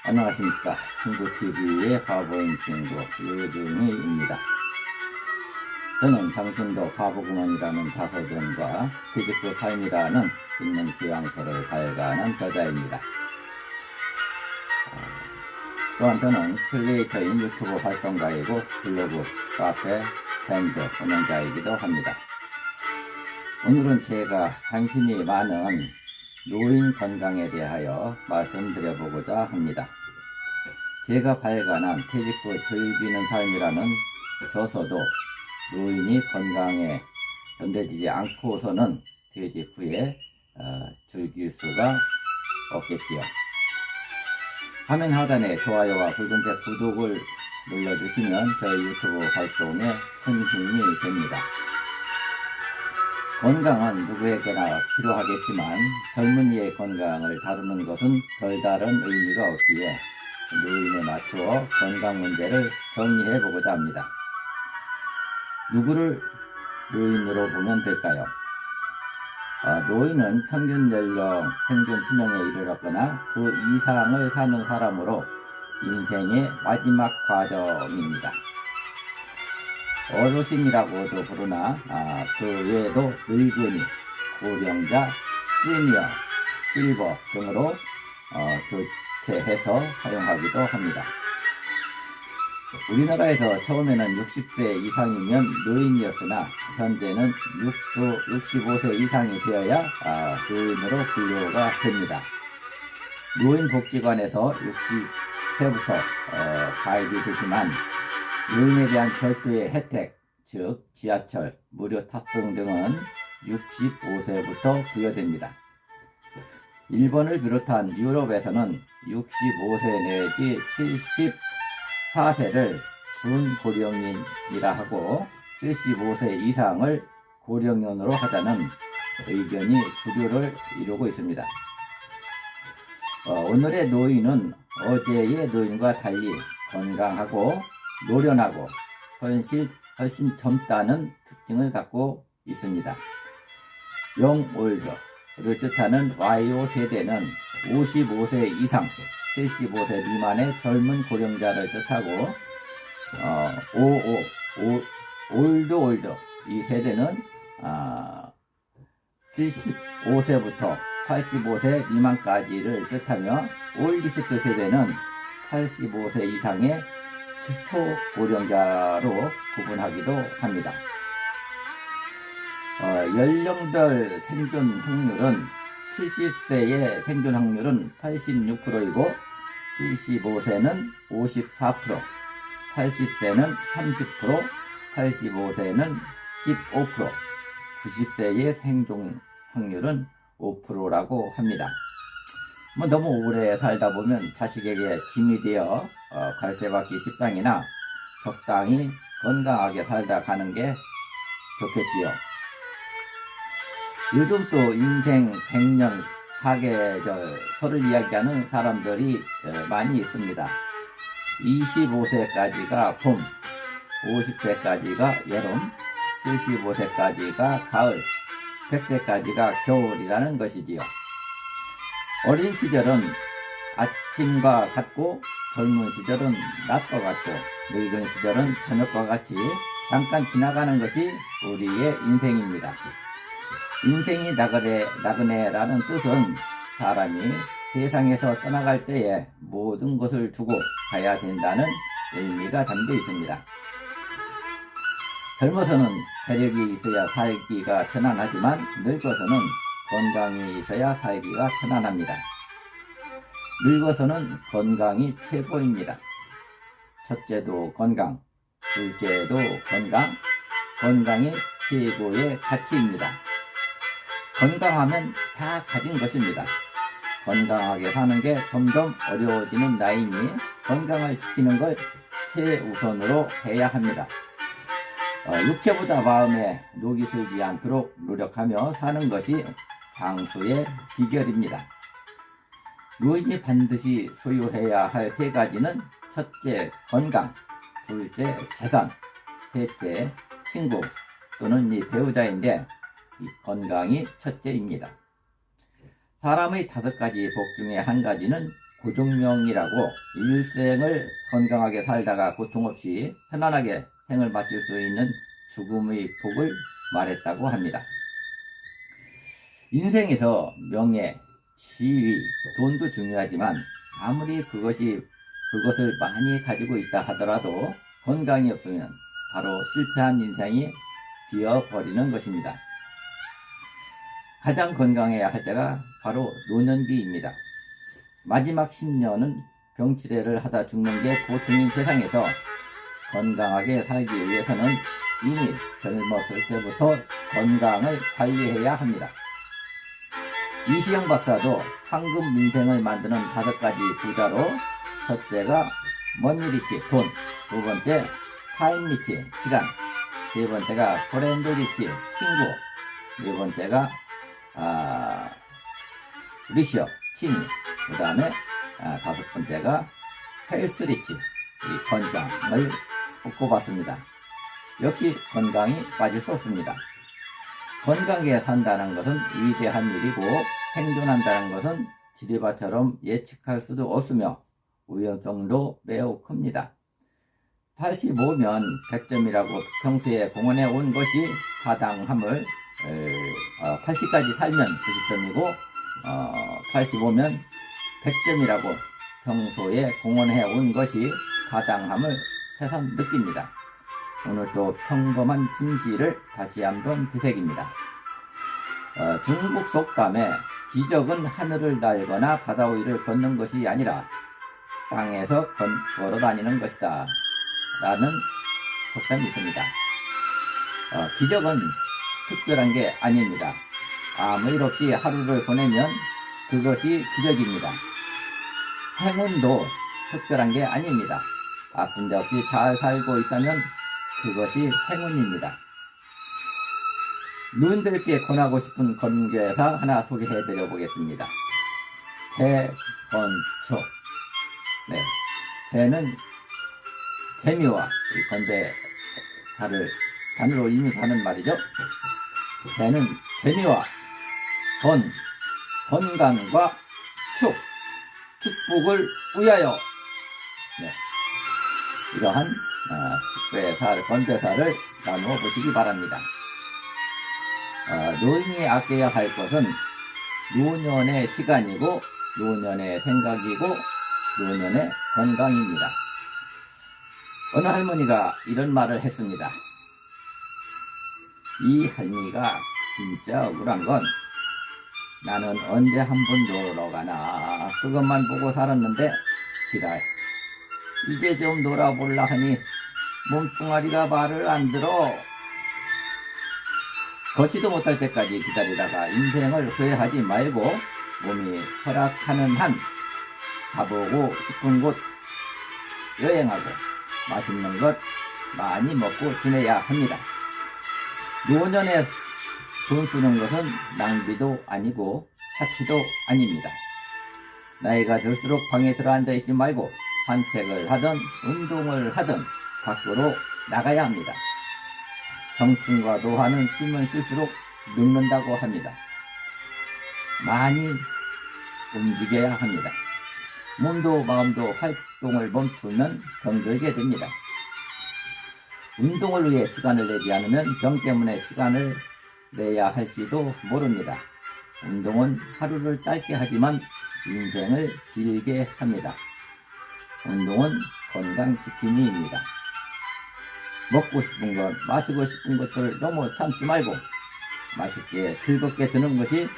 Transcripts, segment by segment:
안녕하십니까. 흥부TV의 바보인 친구 유중희입니다. 저는 당신도 바보구먼이라는 자서전과 퇴직후 삶이라는 있는 교양서를 발간한 저자입니다. 또한 저는 크리에이터인 유튜브 활동가이고 블로그, 카페, 밴드 운영자이기도 합니다. 오늘은 제가 관심이 많은 노인 건강에 대하여 말씀드려보고자 합니다. 제가 발간한 퇴직 후 즐기는 삶이라는 저서도 노인이 건강에 견뎌지지 않고서는 퇴직 후에 즐길 수가 없겠지요. 화면 하단에 좋아요와 붉은색 구독을 눌러주시면 저희 유튜브 활동에 큰 힘이 됩니다. 건강은 누구에게나 필요하겠지만 젊은이의 건강을 다루는 것은 별다른 의미가 없기에 노인에 맞추어 건강 문제를 정리해 보고자 합니다. 누구를 노인으로 보면 될까요? 노인은 평균 연령, 평균 수명에 이르렀거나 그 이상을 사는 사람으로 인생의 마지막 과정입니다. 어르신이라고도 부르나 그 외에도 늙은이, 고령자, 시니어, 실버 등으로 교체해서 사용하기도 합니다. 우리나라에서 처음에는 60세 이상이면 노인이었으나 현재는 65세 이상이 되어야 노인으로 분류가 됩니다. 노인복지관에서 60세부터 가입이 되지만 노인에 대한 별도의 혜택, 즉 지하철, 무료 탑승 등은 65세부터 부여됩니다. 일본을 비롯한 유럽에서는 65세 내지 74세를 준고령인이라 하고 75세 이상을 고령인으로 하자는 의견이 주류를 이루고 있습니다. 오늘의 노인은 어제의 노인과 달리 건강하고 노련하고 훨씬 젊다는 특징을 갖고 있습니다. 영올드를 뜻하는 YO 세대는 55세 이상, 75세 미만의 젊은 고령자를 뜻하고 올드 이 세대는 75세부터 85세 미만까지를 뜻하며 올디스트 세대는 85세 이상의 초고령자로 구분하기도 합니다. 연령별 생존 확률은 70세의 생존 확률은 86%이고 75세는 54%, 80세는 30%, 85세는 15%, 90세의 생존 확률은 5%라고 합니다. 너무 오래 살다 보면 자식에게 짐이 되어 갈대받기 십상이나 적당히 건강하게 살다 가는 게 좋겠지요. 요즘 또 인생 100년 사계절서를 이야기하는 사람들이 많이 있습니다. 25세까지가 봄, 50세까지가 여름, 75세까지가 가을, 100세까지가 겨울이라는 것이지요. 어린 시절은 아침과 같고 젊은 시절은 낮과 같고 늙은 시절은 저녁과 같이 잠깐 지나가는 것이 우리의 인생입니다. 인생이 나그네라는 뜻은 사람이 세상에서 떠나갈 때에 모든 것을 두고 가야 된다는 의미가 담겨 있습니다. 젊어서는 체력이 있어야 살기가 편안하지만 늙어서는 건강이 있어야 살기가 편안합니다. 늙어서는 건강이 최고입니다. 첫째도 건강, 둘째도 건강, 건강이 최고의 가치입니다. 건강하면 다 가진 것입니다. 건강하게 사는 게 점점 어려워지는 나이니 건강을 지키는 걸 최우선으로 해야 합니다. 육체보다 마음에 녹이 슬지 않도록 노력하며 사는 것이 장수의 비결입니다. 노인이 반드시 소유해야 할 세 가지는 첫째 건강, 둘째 재산, 셋째 친구 또는 배우자인데 이 건강이 첫째입니다. 사람의 5가지 복 중에 한 가지는 고종명이라고 일생을 건강하게 살다가 고통 없이 편안하게 생을 마칠 수 있는 죽음의 복을 말했다고 합니다. 인생에서 명예, 지위, 돈도 중요하지만 아무리 그것을 많이 가지고 있다 하더라도 건강이 없으면 바로 실패한 인생이 되어버리는 것입니다. 가장 건강해야 할 때가 바로 노년기입니다. 마지막 10년은 병치레를 하다 죽는 게 보통인 세상에서 건강하게 살기 위해서는 이미 젊었을 때부터 건강을 관리해야 합니다. 이시영 박사도 황금 민생을 만드는 5가지 부자로 첫째가 머니리치, 돈, 두 번째 타임리치, 시간, 세 번째가 프렌드리치, 친구, 네 번째가 리셔, 취미, 그 다음에 5번째가 헬스리치, 건강을 꼽았습니다. 역시 건강이 빠질 수 없습니다. 건강하게 산다는 것은 위대한 일이고 생존한다는 것은 지리바처럼 예측할 수도 없으며 위험성도 매우 큽니다. 85면 100점이라고 평소에 공언해 온 것이 타당함을 80까지 살면 90점이고 85면 100점이라고 평소에 공언해 온 것이 타당함을 새삼 느낍니다. 오늘도 평범한 진실을 다시 한번 되새깁니다. 중국 속담에 기적은 하늘을 날거나 바다 위를 걷는 것이 아니라 땅에서 걸어 다니는 것이다 라는 속담이 있습니다. 기적은 특별한 게 아닙니다. 아무 일 없이 하루를 보내면 그것이 기적입니다. 행운도 특별한 게 아닙니다. 아픈 데 없이 잘 살고 있다면 그것이 행운입니다. 노인들께 권하고 싶은 건배사 하나 소개해 드려 보겠습니다. 재건축. 네, 재는 재미와 건배사를 단어로 의미해서 하는 말이죠. 재는 재미와 건강과 축복을 위하여. 네, 이러한 건배사를 나누어 보시기 바랍니다. 노인이 아껴야 할 것은 노년의 시간이고 노년의 생각이고 노년의 건강입니다. 어느 할머니가 이런 말을 했습니다. 이 할머니가 진짜 억울한 건 나는 언제 한 번 놀러 가나 그것만 보고 살았는데 지랄 이제 좀 놀아볼라 하니 몸뚱아리가 말을 안 들어. 걷지도 못할 때까지 기다리다가 인생을 후회하지 말고 몸이 허락하는 한 가보고 싶은 곳 여행하고 맛있는 것 많이 먹고 지내야 합니다. 노년에 돈 쓰는 것은 낭비도 아니고 사치도 아닙니다. 나이가 들수록 방에 들어앉아 있지 말고 산책을 하든 운동을 하든 밖으로 나가야 합니다. 청춘과 노화는 쉬면 쉴수록 늙는다고 합니다. 많이 움직여야 합니다. 몸도 마음도 활동을 멈추면 병들게 됩니다. 운동을 위해 시간을 내지 않으면 병 때문에 시간을 내야 할지도 모릅니다. 운동은 하루를 짧게 하지만 인생을 길게 합니다. 운동은 건강지킴이입니다. 먹고 싶은 것, 마시고 싶은 것들을 너무 참지 말고 맛있게 즐겁게 드는 것이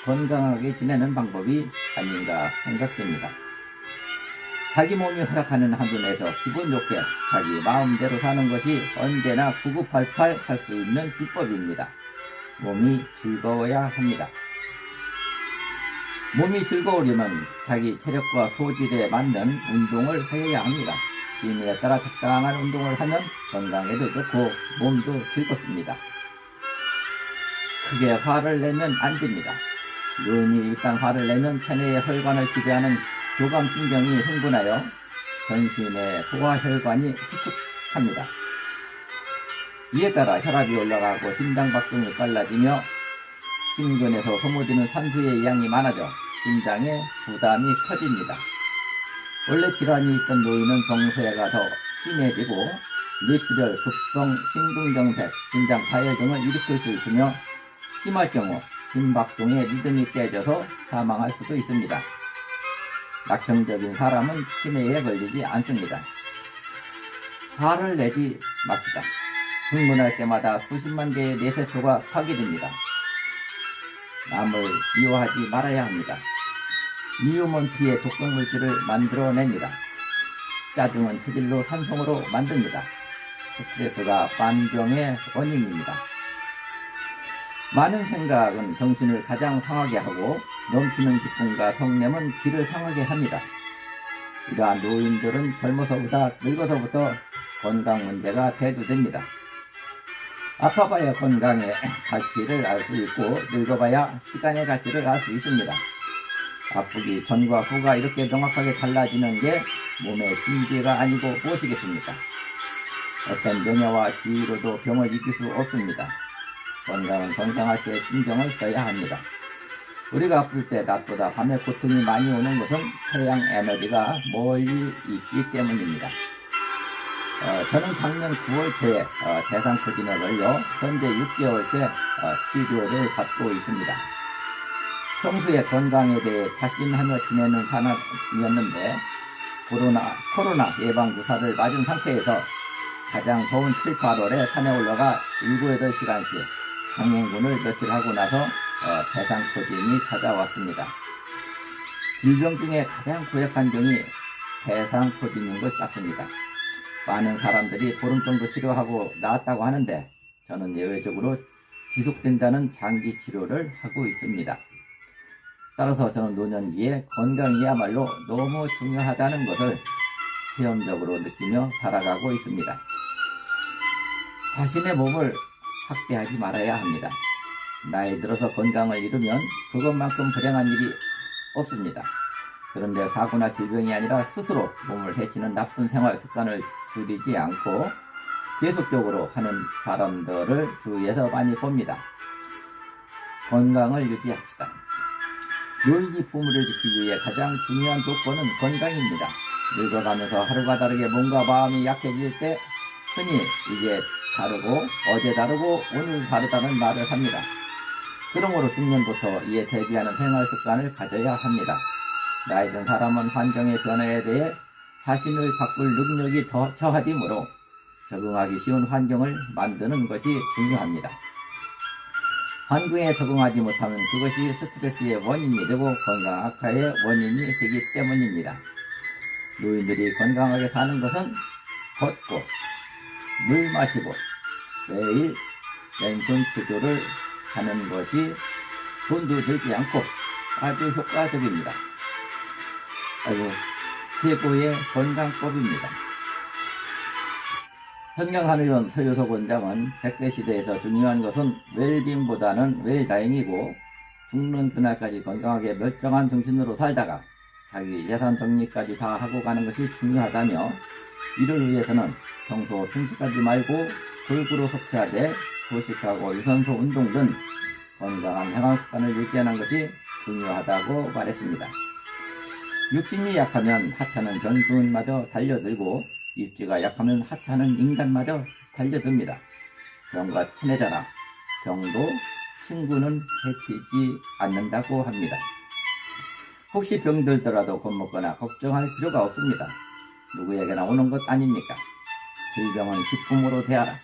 건강하게 지내는 방법이 아닌가 생각됩니다. 자기 몸이 허락하는 한도 내에서 기분 좋게 자기 마음대로 사는 것이 언제나 9988 할 수 있는 비법입니다. 몸이 즐거워야 합니다. 몸이 즐거우려면 자기 체력과 소질에 맞는 운동을 하여야 합니다. 취미에 따라 적당한 운동을 하면 건강에도 좋고 몸도 즐겁습니다. 크게 화를 내면 안 됩니다. 노인이 일단 화를 내면 체내의 혈관을 지배하는 교감신경이 흥분하여 전신의 소화혈관이 수축합니다. 이에 따라 혈압이 올라가고 심장박동이 빨라지며 심근에서 소모되는 산소의 양이 많아져 심장에 부담이 커집니다. 원래 질환이 있던 노인은 병소해가 더 심해지고 뇌출혈, 급성 심근경색, 심장 파열 등을 일으킬 수 있으며 심할 경우 심박동의 리듬이 깨져서 사망할 수도 있습니다. 낙천적인 사람은 치매에 걸리지 않습니다. 화를 내지 맙시다. 흥분할 때마다 수십만 개의 뇌세포가 파괴됩니다. 남을 미워하지 말아야 합니다. 미움은 피의 독성물질을 만들어냅니다. 짜증은 체질로 산성으로 만듭니다. 스트레스가 만병의 원인입니다. 많은 생각은 정신을 가장 상하게 하고 넘치는 기쁨과 성냄은 귀를 상하게 합니다. 이러한 노인들은 젊어서보다 늙어서부터 건강 문제가 대두됩니다. 아파봐야 건강의 가치를 알 수 있고 늙어봐야 시간의 가치를 알 수 있습니다. 아프기 전과 후가 이렇게 명확하게 달라지는 게 몸의 신비가 아니고 무엇이겠습니까? 어떤 명예와 지위로도 병을 이길 수 없습니다. 건강은 건강할 때 신경을 써야 합니다. 우리가 아플 때 낮보다 밤에 고통이 많이 오는 것은 태양 에너지가 멀리 있기 때문입니다. 저는 작년 9월 초에 대상포진에 걸려 현재 6개월째 치료를 받고 있습니다. 평소에 건강에 대해 자신하며 지내는 사람이었는데 코로나 예방주사를 맞은 상태에서 가장 더운 7, 8월에 산에 올라가 7, 8시간씩 강행군을 며칠 하고 나서 대상포진이 찾아왔습니다. 질병 중에 가장 고약한 병이 대상포진인 것 같습니다. 많은 사람들이 보름 정도 치료하고 나았다고 하는데 저는 예외적으로 지속된다는 장기 치료를 하고 있습니다. 따라서 저는 노년기에 건강이야말로 너무 중요하다는 것을 체험적으로 느끼며 살아가고 있습니다. 자신의 몸을 학대하지 말아야 합니다. 나이 들어서 건강을 잃으면 그것만큼 불행한 일이 없습니다. 그런데 사고나 질병이 아니라 스스로 몸을 해치는 나쁜 생활 습관을 줄이지 않고 계속적으로 하는 사람들을 주위에서 많이 봅니다. 건강을 유지합시다. 노인이 부모를 지키기 위해 가장 중요한 조건은 건강입니다. 늙어가면서 하루가 다르게 몸과 마음이 약해질 때 흔히 이게 다르고 어제 다르고 오늘 다르다는 말을 합니다. 그러므로 중년부터 이에 대비하는 생활 습관을 가져야 합니다. 나이 든 사람은 환경의 변화에 대해 자신을 바꿀 능력이 더 저하되므로 적응하기 쉬운 환경을 만드는 것이 중요합니다. 환경에 적응하지 못하면 그것이 스트레스의 원인이 되고 건강 악화의 원인이 되기 때문입니다. 노인들이 건강하게 사는 것은 걷고 물 마시고 매일 왼손 체조를 하는 것이 돈도 들지 않고 아주 효과적입니다. 아주 최고의 건강법입니다. 현경한의원 서효석 원장은 100대 시대에서 중요한 것은 웰빙보다는 웰다잉이고 죽는 그날까지 건강하게 멀쩡한 정신으로 살다가 자기 재산 정리까지 다 하고 가는 것이 중요하다며 이를 위해서는 평소 편식하지 말고 골고루 섭취하되 소식하고 유산소 운동 등 건강한 생활 습관을 유지하는 것이 중요하다고 말했습니다. 육신이 약하면 하찮은 병균마저 달려들고 입지가 약하면 하찮은 인간마저 달려듭니다. 병과 친해져라. 병도 친구는 해치지 않는다고 합니다. 혹시 병들더라도 겁먹거나 걱정할 필요가 없습니다. 누구에게나 오는 것 아닙니까? 질병은 기쁨으로 대하라.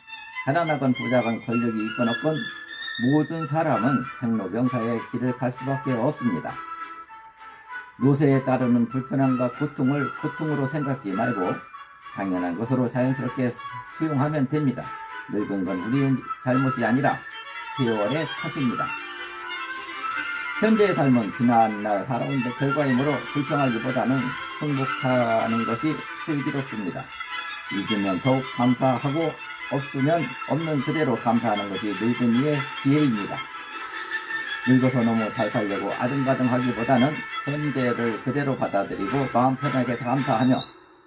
가난하건 부자건 권력이 있건 없건 모든 사람은 생로병사의 길을 갈 수밖에 없습니다. 노쇠에 따르는 불편함과 고통을 고통으로 생각지 말고 당연한 것으로 자연스럽게 수용하면 됩니다. 늙은 건 우리의 잘못이 아니라 세월의 탓입니다. 현재의 삶은 지난날 살아온 결과이므로 불평하기보다는 승복하는 것이 슬기롭습니다. 잊으면 더욱 감사하고 없으면 없는 그대로 감사하는 것이 늙은이의 지혜입니다. 늙어서 너무 잘 살려고 아등바등하기보다는 현재를 그대로 받아들이고 마음 편하게 감사하며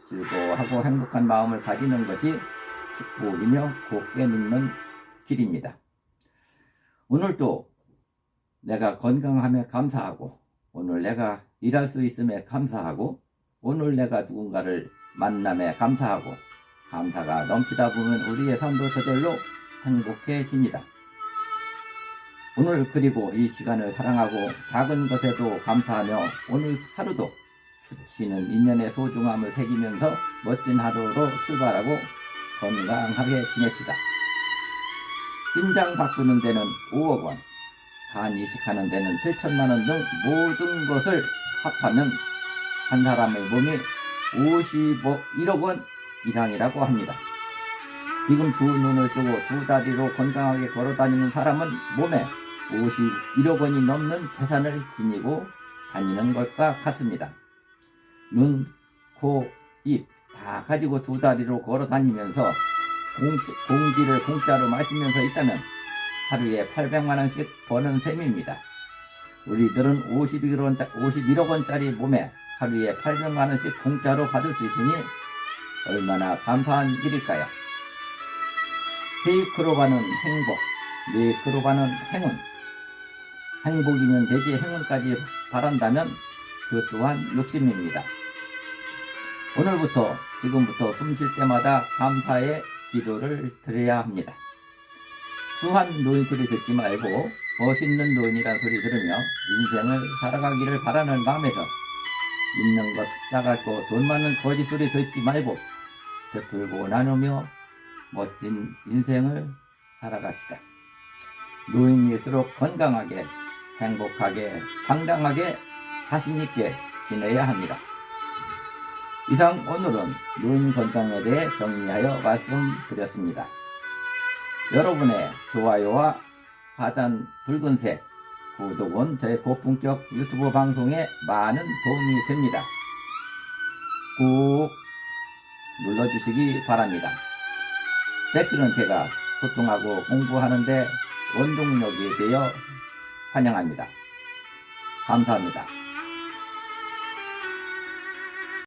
즐거워하고 행복한 마음을 가지는 것이 축복이며 곱게 늙는 길입니다. 오늘도 내가 건강함에 감사하고 오늘 내가 일할 수 있음에 감사하고 오늘 내가 누군가를 만남에 감사하고 감사가 넘치다 보면 우리의 삶도 저절로 행복해집니다. 오늘 그리고 이 시간을 사랑하고 작은 것에도 감사하며 오늘 하루도 스치는 인연의 소중함을 새기면서 멋진 하루로 출발하고 건강하게 지냅시다. 심장 바꾸는 데는 5억 원, 간 이식하는 데는 7천만 원 등 모든 것을 합하면 한 사람의 몸이 51억 원 이상이라고 합니다. 지금 두 눈을 뜨고 두 다리로 건강하게 걸어다니는 사람은 몸에 51억 원이 넘는 재산을 지니고 다니는 것과 같습니다. 눈, 코, 입 다 가지고 두 다리로 걸어다니면서 공기를 공짜로 마시면서 있다면 하루에 800만 원씩 버는 셈입니다. 우리들은 51억 원짜리 몸에 하루에 800만 원씩 공짜로 받을 수 있으니 얼마나 감사한 일일까요? 세이크로 가는 행복, 네이크로 가는 행운. 행복이면 되지 행운까지 바란다면 그 또한 욕심입니다. 오늘부터 지금부터 숨 쉴 때마다 감사의 기도를 드려야 합니다. 수한 노인 소리 듣지 말고 멋있는 노인이란 소리 들으며 인생을 살아가기를 바라는 마음에서 있는 것 싸갖고 돈 많은 거짓 소리 듣지 말고 베풀고 나누며 멋진 인생을 살아갑시다. 노인일수록 건강하게 행복하게 당당하게 자신있게 지내야 합니다. 이상 오늘은 노인 건강에 대해 정리하여 말씀드렸습니다. 여러분의 좋아요와 하단 붉은색 구독은 저의 고품격 유튜브 방송에 많은 도움이 됩니다. 꾹 눌러주시기 바랍니다. 댓글은 제가 소통하고 공부하는데 원동력이 되어 환영합니다. 감사합니다.